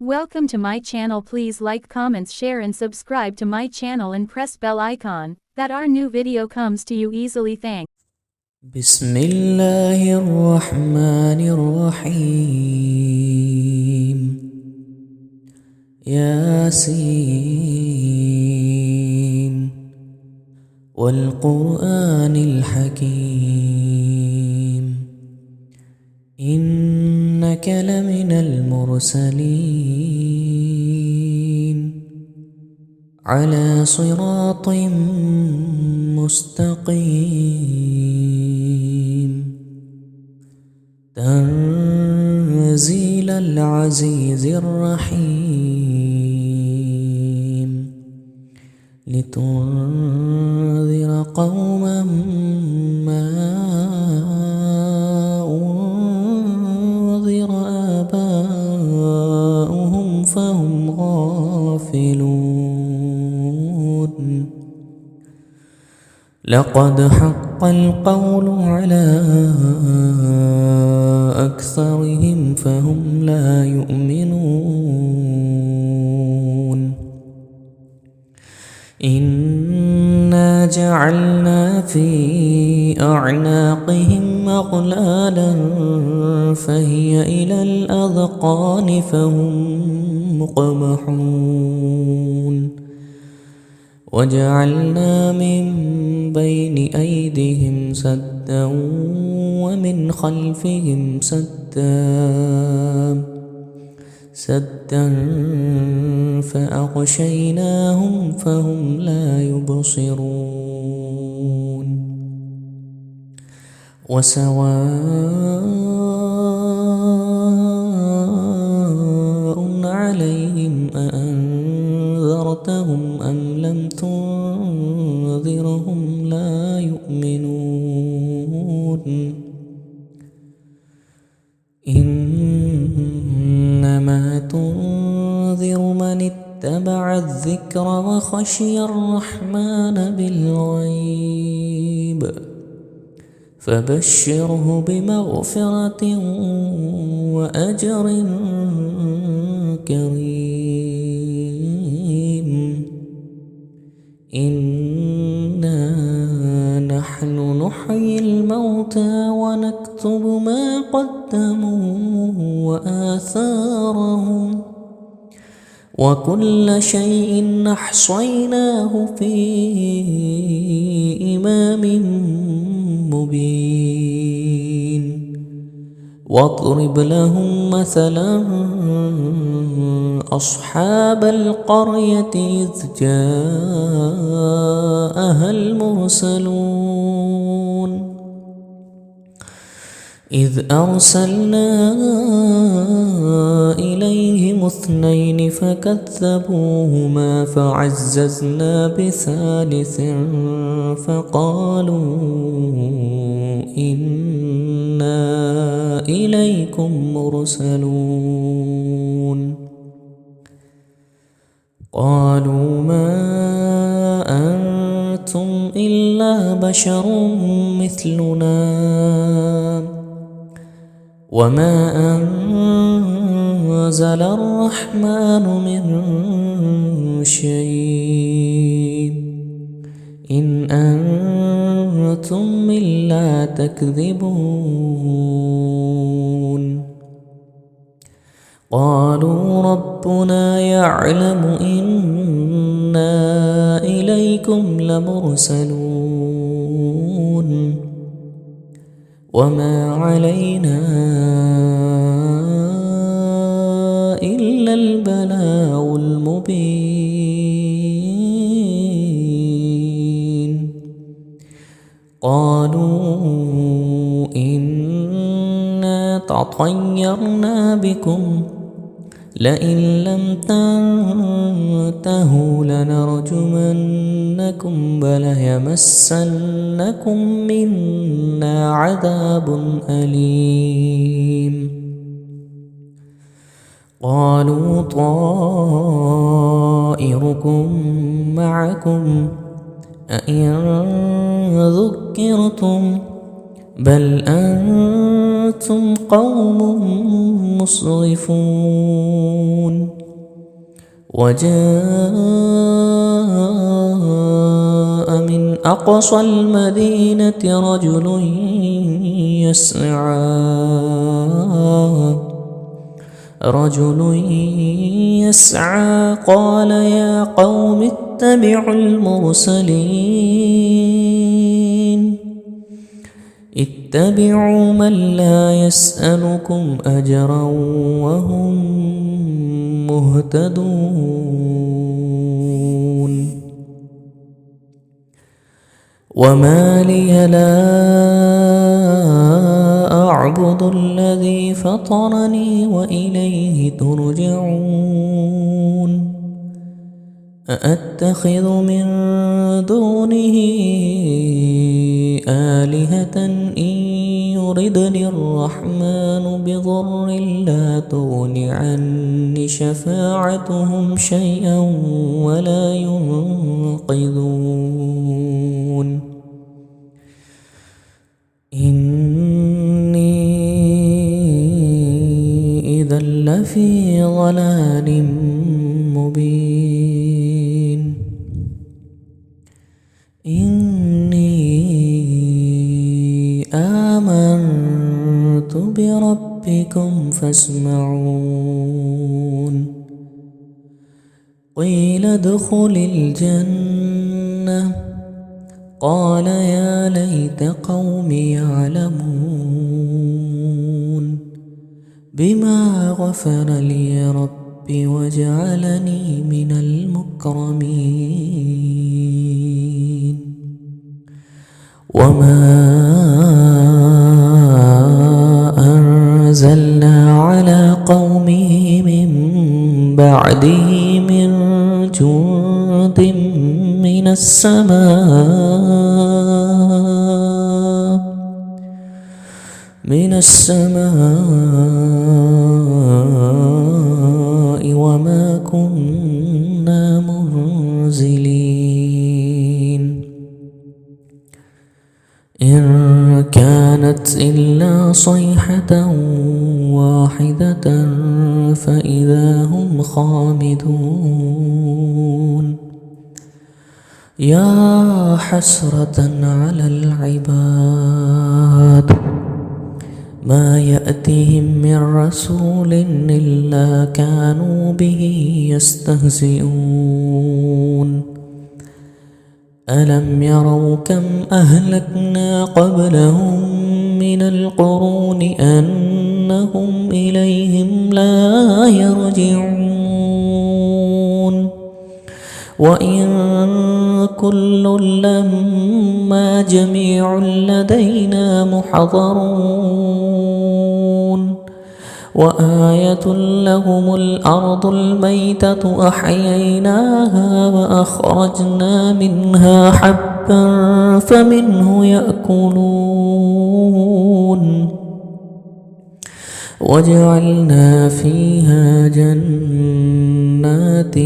Welcome to my channel. Please like, comments, share and subscribe to my channel and press bell icon that our new video comes to you easily. Thanks. بسم الله الرحمن الرحيم ياسين والقرآن الحكيم إنك لمن المرسلين على صراط مستقيم تنزيل العزيز الرحيم لتنذر قوما ما أنذر آباؤهم فهم غافلون لقد حق القول على أكثرهم فهم لا يؤمنون إنا جعلنا في أعناقهم أغلالا فهي إلى الأذقان فهم مقمحون وجعلنا من بين أيديهم سدا ومن خلفهم سدا فأغشيناهم فهم لا يبصرون وسواء عليهم أأنذرتهم أم لم تنذرهم لا يؤمنون إنما تنذر من اتبع الذكر وخشي الرحمن بالغيب فبشره بمغفرة وأجر كريم إنا نحن نحيي الموتى ونكتب ما قدموا وآثارهم وكل شيء أحصيناه في إمام مبين واضرب لهم مثلا أصحاب القرية إذ جاءها المرسلون إذ أرسلنا إليهم اثنين فكذبوهما فعززنا بثالث فقالوا إنا إليكم مرسلون قالوا ما أنتم إلا بشر مثلنا وما أنزل الرحمن من شيء إن أنتم إلا تكذبون قالوا ربنا يعلم إنا إليكم لمرسلون وما علينا إلا البلاغ المبين قالوا إنا تطيرنا بكم لئن لم تنتهوا لنرجمنكم وليمسنكم منا عذاب أليم قالوا طائركم معكم أئن ذكرتم بل أنتم أنتم قوم مسرفون وجاء من أقصى المدينة رجل يسعى قال يا قوم اتبعوا المرسلين اتبعوا من لا يسألكم أجرا وهم مهتدون وما لي لا أعبد الذي فطرني وإليه ترجعون أأتخذ من دونه آلهة إن يردني الرحمن بضر لا تغن عني شفاعتهم شيئا ولا ينقذون إني إذا لفي ضلال مبين إني آمنت بربكم فاسمعون قيل ادخل الجنة قال يا ليت قومي يعلمون بما غفر لي ربي وجعلني من المكرمين وما أنزلنا على قومه من بعده من جند من السماء وما كنا منزلين إن كانت إلا صيحة واحدة فإذا هم خامدون يا حسرة على العباد ما يأتيهم من رسول إلا كانوا به يستهزئون ألم يروا كم أهلكنا قبلهم من القرون أنهم إليهم لا يرجعون وإن كل لما جميع لدينا محضرون وآية لهم الأرض الميتة أحييناها وأخرجنا منها حبا فمنه يأكلون وجعلنا فيها جنات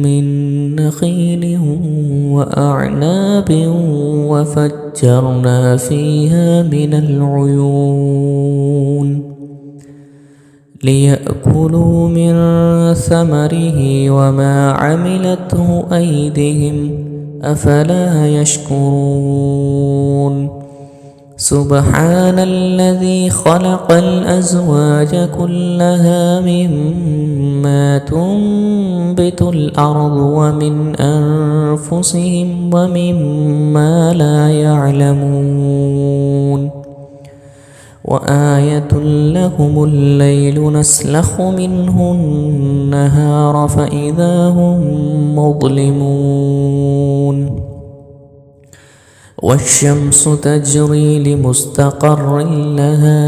من نخيل وأعناب وفجرنا فيها من العيون ليأكلوا من ثمره وما عملته أيديهم أفلا يشكرون سبحان الذي خلق الأزواج كلها مما تنبت الأرض ومن أنفسهم ومما لا يعلمون وآية لهم الليل نسلخ منه النهار فإذا هم مظلمون والشمس تجري لمستقر لها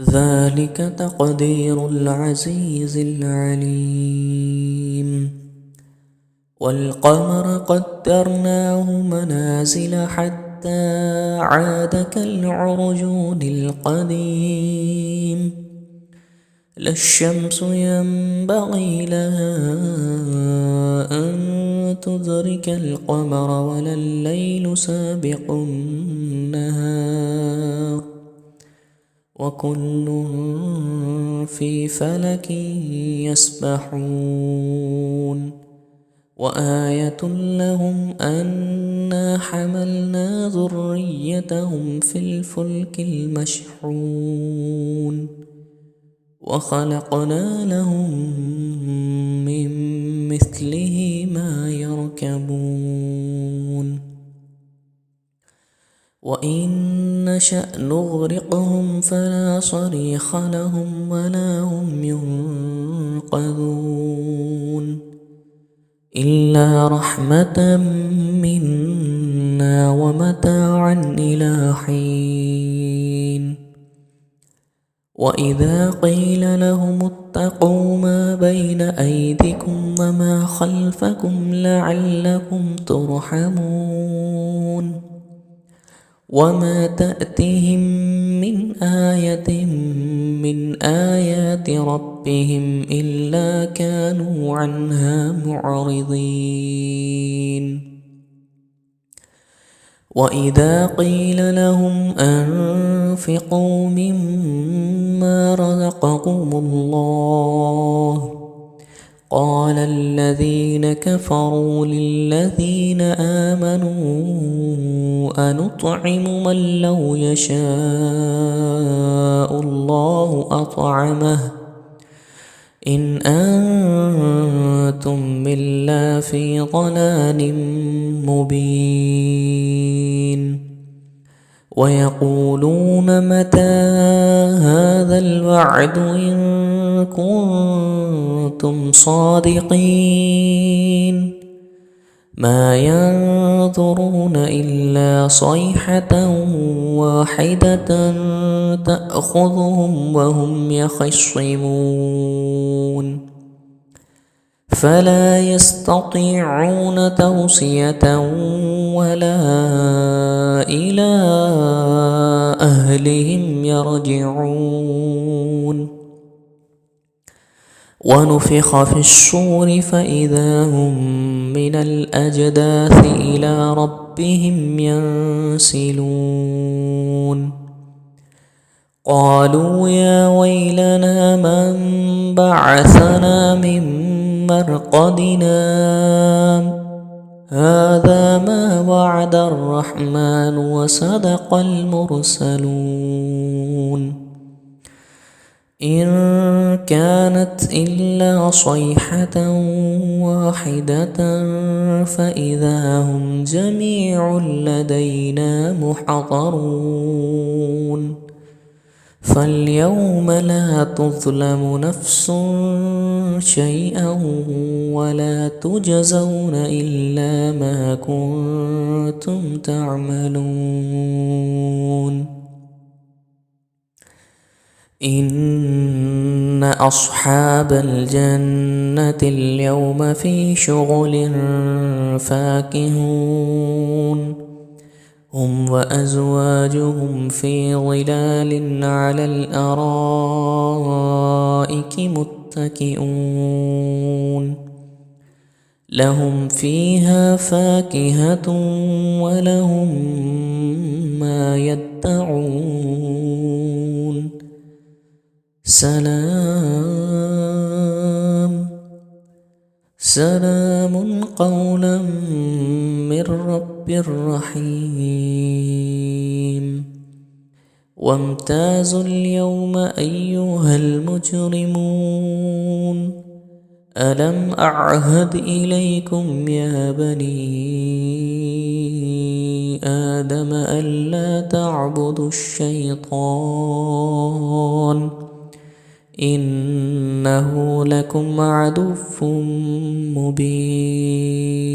ذلك تقدير العزيز العليم والقمر قدرناه منازل حتى عاد كالعرجون القديم لا الشمس ينبغي لها أن تدرك القمر ولا الليل سابق النهار وكل في فلك يسبحون وآية لهم أنا حملنا ذريتهم في الفلك المشحون وخلقنا لهم من مثله ما يركبون وإن نشأ نغرقهم فلا صريخ لهم ولا هم ينقذون إلا رحمة منا ومتاعا إلى حين وإذا قيل لهم اتقوا ما بين أيديكم وما خلفكم لعلكم ترحمون وما تأتيهم من آية من آيات ربهم إلا كانوا عنها معرضين وإذا قيل لهم أنفقوا مما رزقكم الله قال الذين كفروا للذين آمنوا أنطعم من لو يشاء الله أطعمه إن أنتم إلا في ضلال مبين ويقولون متى هذا الوعد إن كنتم صادقين ما ينظرون إلا صيحة واحدة تأخذهم وهم يخصمون فلا يستطيعون توصية ولا إلى أهلهم يرجعون ونفخ في الصور فإذا هم من الأجداث إلى ربهم ينسلون قالوا يا ويلنا من بعثنا من مرقدنا هذا ما وعد الرحمن وصدق المرسلون إن كانت إلا صيحة واحدة فإذا هم جميع لدينا محضرون فاليوم لا تظلم نفس شيئا ولا تجزون إلا ما كنتم تعملون إن أصحاب الجنة اليوم في شغل فاكهون هم وأزواجهم في ظلال على الأرائك متكئون لهم فيها فاكهة ولهم ما يدعون سلام قولا من رب رحيم وامتازوا اليوم أيها المجرمون ألم أعهد إليكم يا بني آدم ألا تعبدوا الشيطان إنه لكم عدو مبين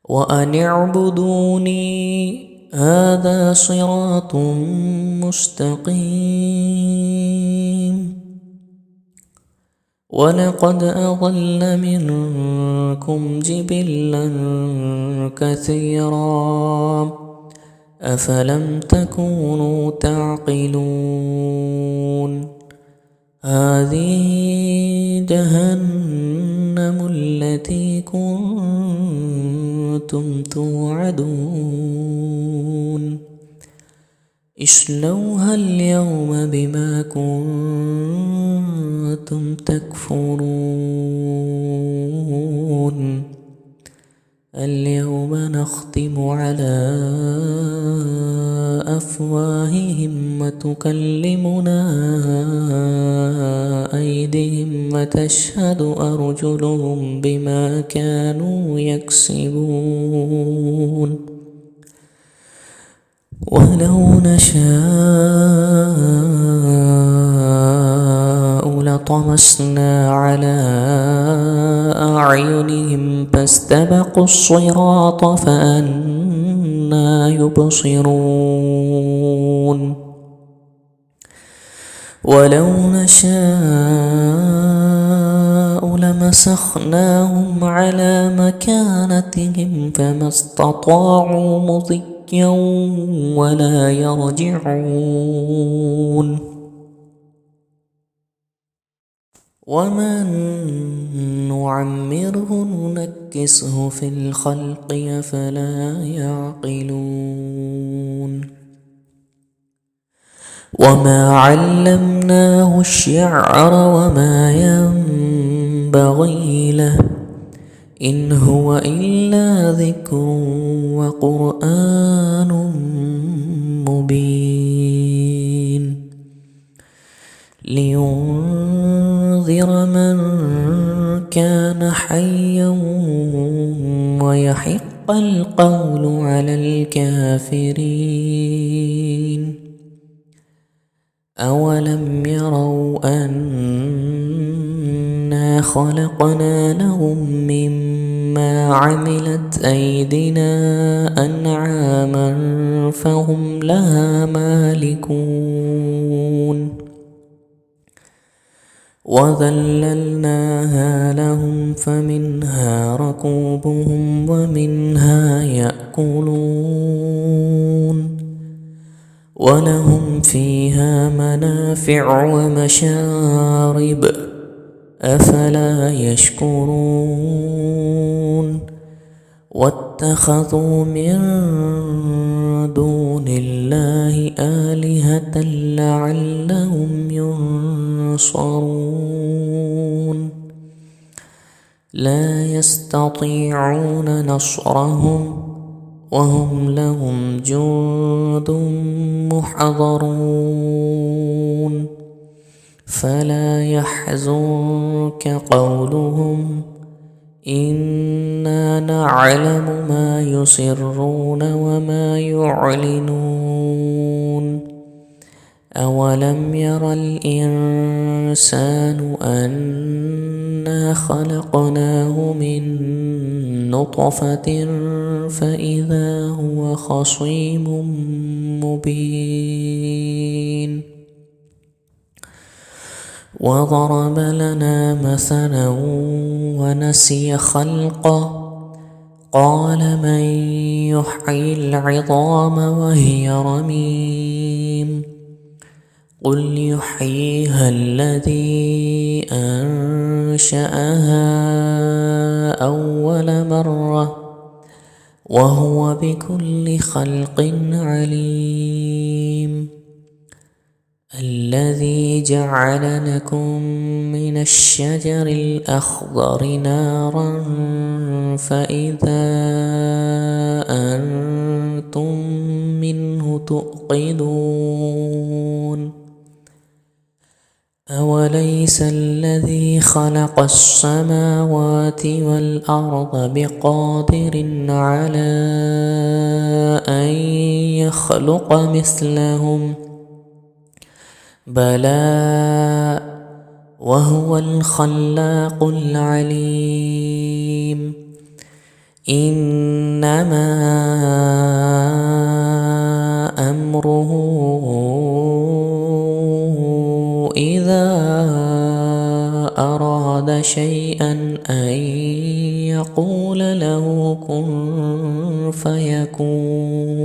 وأن اعبدوني هذا صراط مستقيم ولقد أضل منكم جبلا كثيرا أفلم تكونوا تعقلون هذه جهنم التي كنتم توعدون اصلوها اليوم بما كنتم تكفرون اليوم نختم على أفواههم وتكلمنا أيديهم وتشهد أرجلهم بما كانوا يكسبون ولو نشاء لطمسنا على أعينهم فاستبقوا الصراط فأنى يبصرون ولو نشاء لمسخناهم على مكانتهم فما استطاعوا مضيا ولا يرجعون ومن نعمره ننكسه في الخلق أفلا يعقلون وما علمناه الشعر وما ينبغي له إن هو إلا ذكر وقرآن مبين لينذر من كان حيا ويحق القول على الكافرين أولم يروا أنا خلقنا لهم مما عملت أيدينا أنعاما فهم لها مالكون وذللناها لهم فمنها ركوبهم ومنها يأكلون ولهم فيها منافع ومشارب أفلا يشكرون واتخذوا من دون الله آلهة لعلهم ينصرون لا يستطيعون نصرهم وهم لهم جند محضرون فلا يحزنك قولهم إنا نعلم ما يسرون وما يعلنون أولم ير الإنسان أنا خلقناه من نطفة فإذا هو خصيم مبين وضرب لنا مثلا ونسي خلقه قال من يحيي العظام وهي رميم قل يحييها الذي أنشأها أول مرة وهو بكل خلق عليم الذي جعل لكم من الشجر الأخضر نارا فإذا أنتم منه توقدون أوليس الذي خلق السماوات والأرض بقادر على أن يخلق مثلهم بلى وهو الخلاق العليم إنما أمره إذا أراد شيئا أن يقول له كن فيكون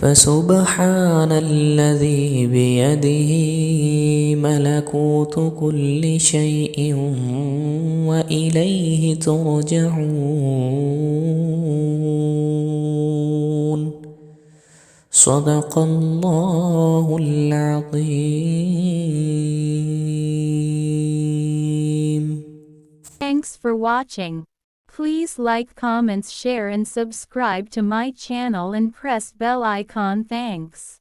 فسبحان الذي بيده ملكوت كل شيء وإليه ترجعون. صدق الله العظيم. Thanks for watching. Please like, comments, share and subscribe to my channel and press bell icon. Thanks.